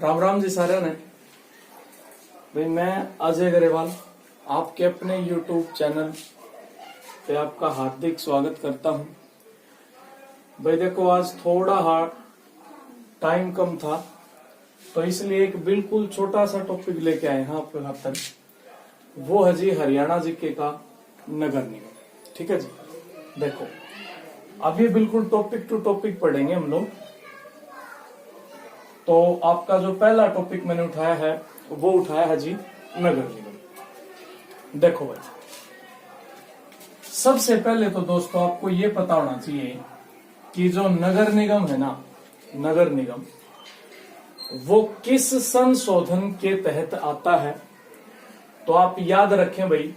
राम राम जी सारे ने भाई। मैं अजय गरेवाल आपके अपने YouTube चैनल पे आपका हार्दिक स्वागत करता हूं। भाई देखो, आज थोड़ा टाइम कम था तो इसलिए एक बिल्कुल छोटा सा टॉपिक लेके आए हैं आपके हाथ तक। वो है जी हरियाणा जीके का नगर निगम। ठीक है जी, देखो अब ये बिल्कुल टॉपिक टू टॉपिक पढ़ेंगे हम लोग। तो आपका जो पहला टॉपिक मैंने उठाया है वो उठाया है जी नगर निगम। देखो भाई, सबसे पहले तो दोस्तों आपको ये पता होना चाहिए कि जो नगर निगम है ना, नगर निगम वो किस संशोधन के तहत आता है। तो आप याद रखें भाई,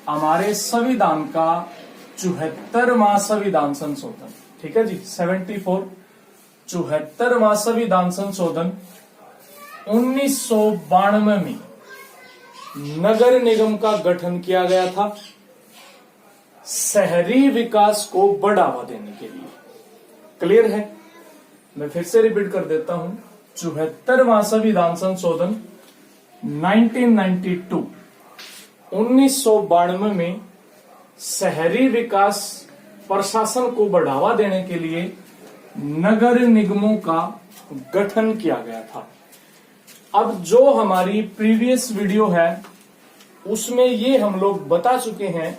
हमारे संविधान का 74वां संविधान संशोधन, ठीक है जी, 74वां संविधान संशोधन 1992 में नगर निगम का गठन किया गया था शहरी विकास को बढ़ावा देने के लिए। क्लियर है? मैं फिर से रिपीट कर देता हूं, 74वां संविधान संशोधन 1992 में शहरी विकास प्रशासन को बढ़ावा देने के लिए नगर निगमों का गठन किया गया था। अब जो हमारी प्रीवियस वीडियो है उसमें ये हम लोग बता चुके हैं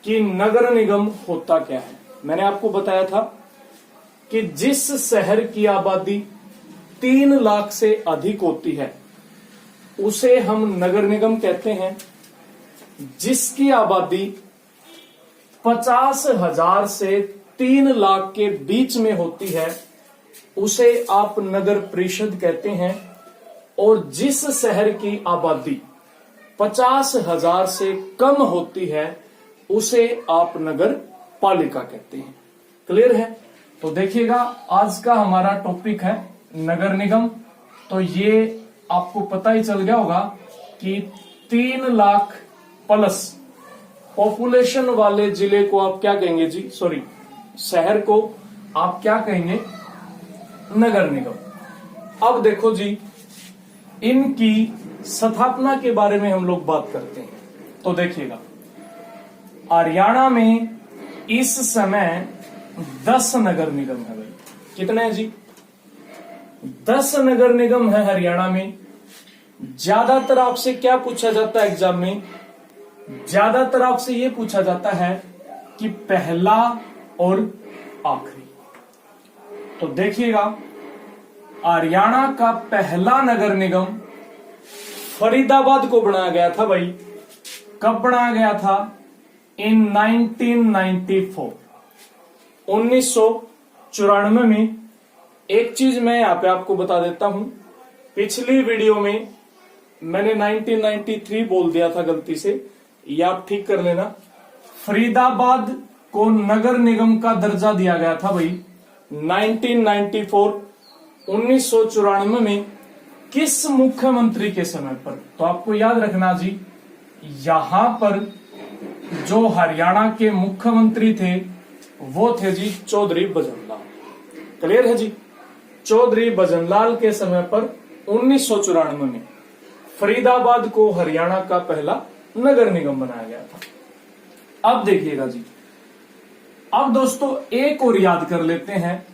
कि नगर निगम होता क्या है। मैंने आपको बताया था कि जिस शहर की आबादी 3 लाख से अधिक होती है उसे हम नगर निगम कहते हैं। जिसकी आबादी 50,000 से 3 लाख के बीच में होती है उसे आप नगर परिषद कहते हैं। और जिस शहर की आबादी 50,000 से कम होती है उसे आप नगर पालिका कहते हैं। क्लियर है? तो देखिएगा, आज का हमारा टॉपिक है नगर निगम। तो ये आपको पता ही चल गया होगा कि 3 लाख प्लस पॉपुलेशन वाले जिले को आप क्या कहेंगे जी, सॉरी शहर को आप क्या कहेंगे, नगर निगम। अब देखो जी, इनकी स्थापना के बारे में हम लोग बात करते हैं। तो देखिएगा, हरियाणा में इस समय 10 नगर निगम है भाई। कितने हैं जी? 10 नगर निगम है हरियाणा में। ज्यादातर आपसे क्या पूछा जाता है एग्जाम में? ज्यादातर आपसे ये पूछा जाता है कि पहला और आखिरी। तो देखिएगा, हरियाणा का पहला नगर निगम फरीदाबाद को बनाया गया था भाई। कब बनाया गया था? इन 1994, 1994 में। एक चीज मैं यहां पे आपको बता देता हूं, पिछली वीडियो में मैंने 1993 बोल दिया था गलती से, ये आप ठीक कर लेना। फरीदाबाद को नगर निगम का दर्जा दिया गया था भाई 1994, 1994 में। किस मुख्यमंत्री के समय पर? तो आपको याद रखना जी, यहां पर जो हरियाणा के मुख्यमंत्री थे वो थे जी चौधरी भजनलाल। क्लियर है जी? चौधरी भजनलाल के समय पर 1994 में फरीदाबाद को हरियाणा का पहला नगर निगम बनाया गया था। अब देखिएगा जी, अब दोस्तों एक और याद कर लेते हैं,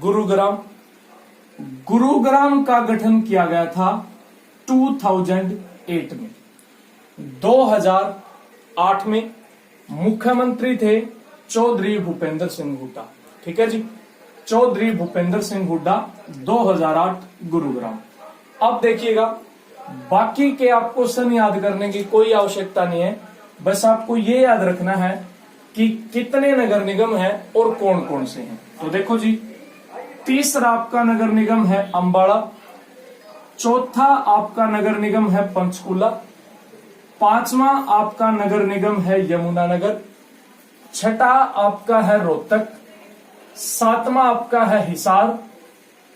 गुरुग्राम। गुरुग्राम का गठन किया गया था 2008 में। 2008 में मुख्यमंत्री थे चौधरी भूपेंद्र सिंह हुड्डा। ठीक है जी, चौधरी भूपेंद्र सिंह हुड्डा, 2008 गुरुग्राम। अब देखिएगा, बाकी के आपको सन याद करने की कोई आवश्यकता नहीं है, बस आपको ये याद रखना है कि कितने नगर निगम है और कौन कौन से हैं। तो देखो जी, तीसरा आपका नगर निगम है अंबाला, चौथा आपका नगर निगम है पंचकुला, पांचवा आपका नगर निगम है यमुनानगर, छठा आपका है रोहतक, सातवां आपका है हिसार,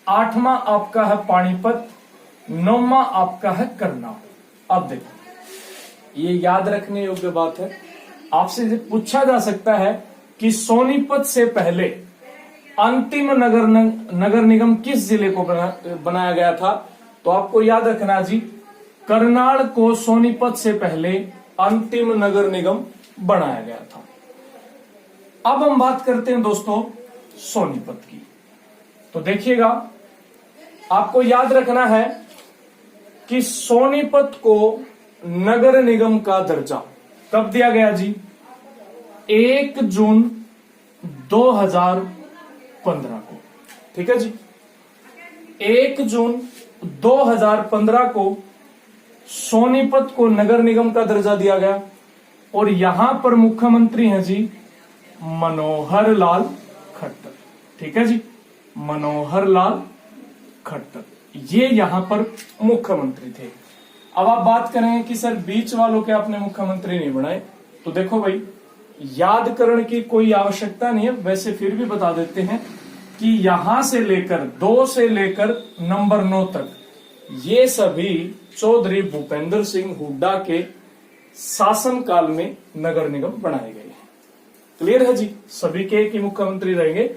आठवां आपका है पानीपत, नौवां आपका है करनाल। अब देखो, ये याद रखने योग्य बात है। आपसे पूछा जा सकता है कि सोनीपत से पहले अंतिम नगर निगम किस जिले को बनाया गया था? तो आपको याद रखना जी, करनाल को सोनीपत से पहले अंतिम नगर निगम बनाया गया था। अब हम बात करते हैं दोस्तों सोनीपत की। तो देखिएगा, आपको याद रखना है कि सोनीपत को नगर निगम का दर्जा कब दिया गया जी? 1 जून 2015 को। ठीक है जी, 1 जून 2015 को सोनीपत को नगर निगम का दर्जा दिया गया। और यहां पर मुख्यमंत्री हैं जी मनोहर लाल खट्टर। ठीक है जी, मनोहर लाल खट्टर, ये यहां पर मुख्यमंत्री थे। अब आप बात करें कि सर बीच वालों के आपने मुख्यमंत्री नहीं बनाए, तो देखो भाई, याद करने की कोई आवश्यकता नहीं है, वैसे फिर भी बता देते हैं कि यहां से लेकर 2 से लेकर नंबर 9 तक ये सभी चौधरी भूपेंद्र सिंह हुड्डा के शासनकाल में नगर निगम बनाए गए हैं। क्लियर है जी, सभी के एक ही मुख्यमंत्री रहेंगे,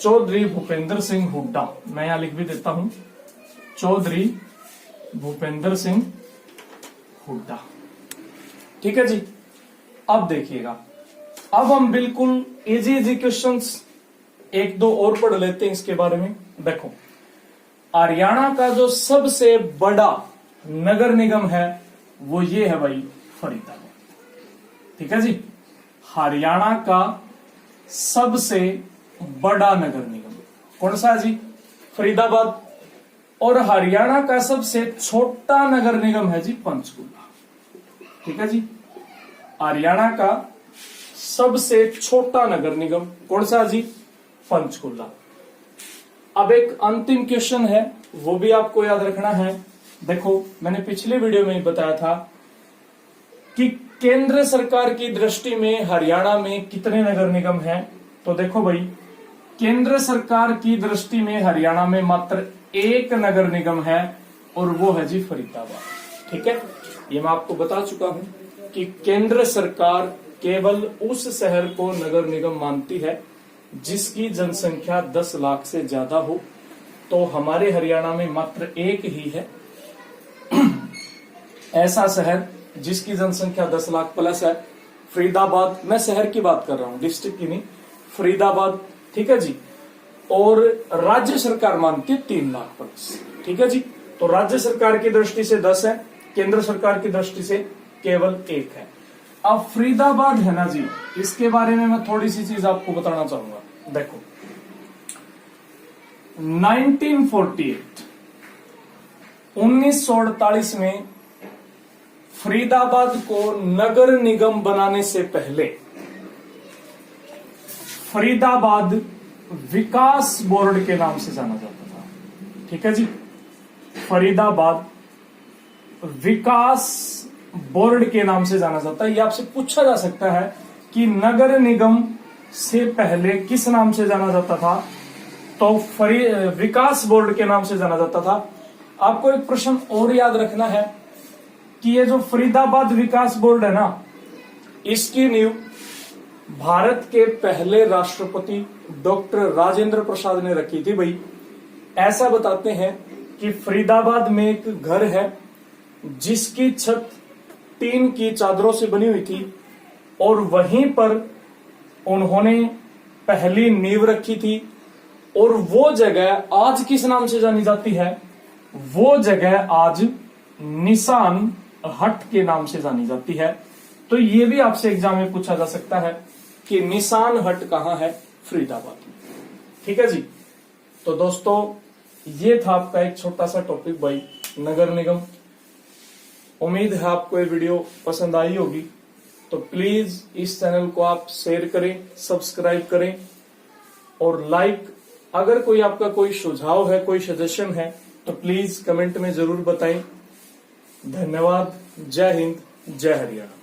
चौधरी भूपेंद्र सिंह हुड्डा। मैं यहां लिख भी देता हूं, चौधरी भूपेंद्र सिंह हुड्डा। ठीक है जी, अब देखिएगा, अब हम बिल्कुल इजी क्वेश्चंस 1-2 और पढ़ लेते हैं इसके बारे में। देखो, हरियाणा का जो सबसे बड़ा नगर निगम है वो ये है भाई फरीदाबाद। ठीक है जी, हरियाणा का सबसे बड़ा नगर निगम कौन सा है जी? फरीदाबाद। और हरियाणा का सबसे छोटा नगर निगम है जी पंचकुला। ठीक है जी, हरियाणा का सबसे छोटा नगर निगम कौन सा जी? पंचकुला। अब एक अंतिम क्वेश्चन है, वो भी आपको याद रखना है। देखो, मैंने पिछले वीडियो में ही बताया था कि केंद्र सरकार की दृष्टि में हरियाणा में कितने नगर निगम हैं। तो देखो भाई, केंद्र सरकार की दृष्टि में हरियाणा में मात्र 1 नगर निगम है, और वो है जी फरीदाबाद। ठीक है, ये मैं आपको बता चुका हूं कि केंद्र सरकार केवल उस शहर को नगर निगम मानती है जिसकी जनसंख्या 10 लाख से ज्यादा हो। तो हमारे हरियाणा में मात्र 1 ही है ऐसा शहर जिसकी जनसंख्या 10 लाख प्लस है, फरीदाबाद। मैं शहर की बात कर रहा हूं, डिस्ट्रिक्ट की नहीं, फरीदाबाद। ठीक है जी, और राज्य सरकार मानती है 3 लाख प्लस। ठीक है जी, तो राज्य सरकार की दृष्टि से 10 है, केंद्र सरकार की दृष्टि से केवल 1 है। अब फरीदाबाद है ना जी, इसके बारे में मैं थोड़ी सी चीज आपको बताना चाहूंगा। देखो, 1948 में फरीदाबाद को नगर निगम बनाने से पहले फरीदाबाद विकास बोर्ड के नाम से जाना जाता था। ठीक है जी, फरीदाबाद विकास बोर्ड के नाम से जाना जाता है। ये आपसे पूछा जा सकता है कि नगर निगम से पहले किस नाम से जाना जाता था? तो विकास बोर्ड के नाम से जाना जाता था। आपको एक प्रश्न और याद रखना है कि ये जो फरीदाबाद विकास बोर्ड है ना, इसकी नींव भारत के पहले राष्ट्रपति डॉक्टर राजेंद्र प्रसाद ने रखी थी। भाई, ऐसा बताते हैं कि फरीदाबाद में एक घर है जिसकी छत टीन की चादरों से बनी हुई थी, और वहीं पर उन्होंने पहली नींव रखी थी। और वो जगह आज किस नाम से जानी जाती है? वो जगह आज निशान हट के नाम से जानी जाती है। तो ये भी आपसे एग्जाम में पूछा जा सकता है कि निशान हट कहां है? फरीदाबाद में। ठीक है जी, तो दोस्तों ये था आपका एक छोटा सा टॉपिक भाई, नगर निगम। उम्मीद है आपको ये वीडियो पसंद आई होगी। तो प्लीज इस चैनल को आप शेयर करें, सब्सक्राइब करें और लाइक। अगर कोई आपका कोई सुझाव है, कोई सजेशन है, तो प्लीज कमेंट में जरूर बताएं। धन्यवाद। जय हिंद, जय हरियाणा।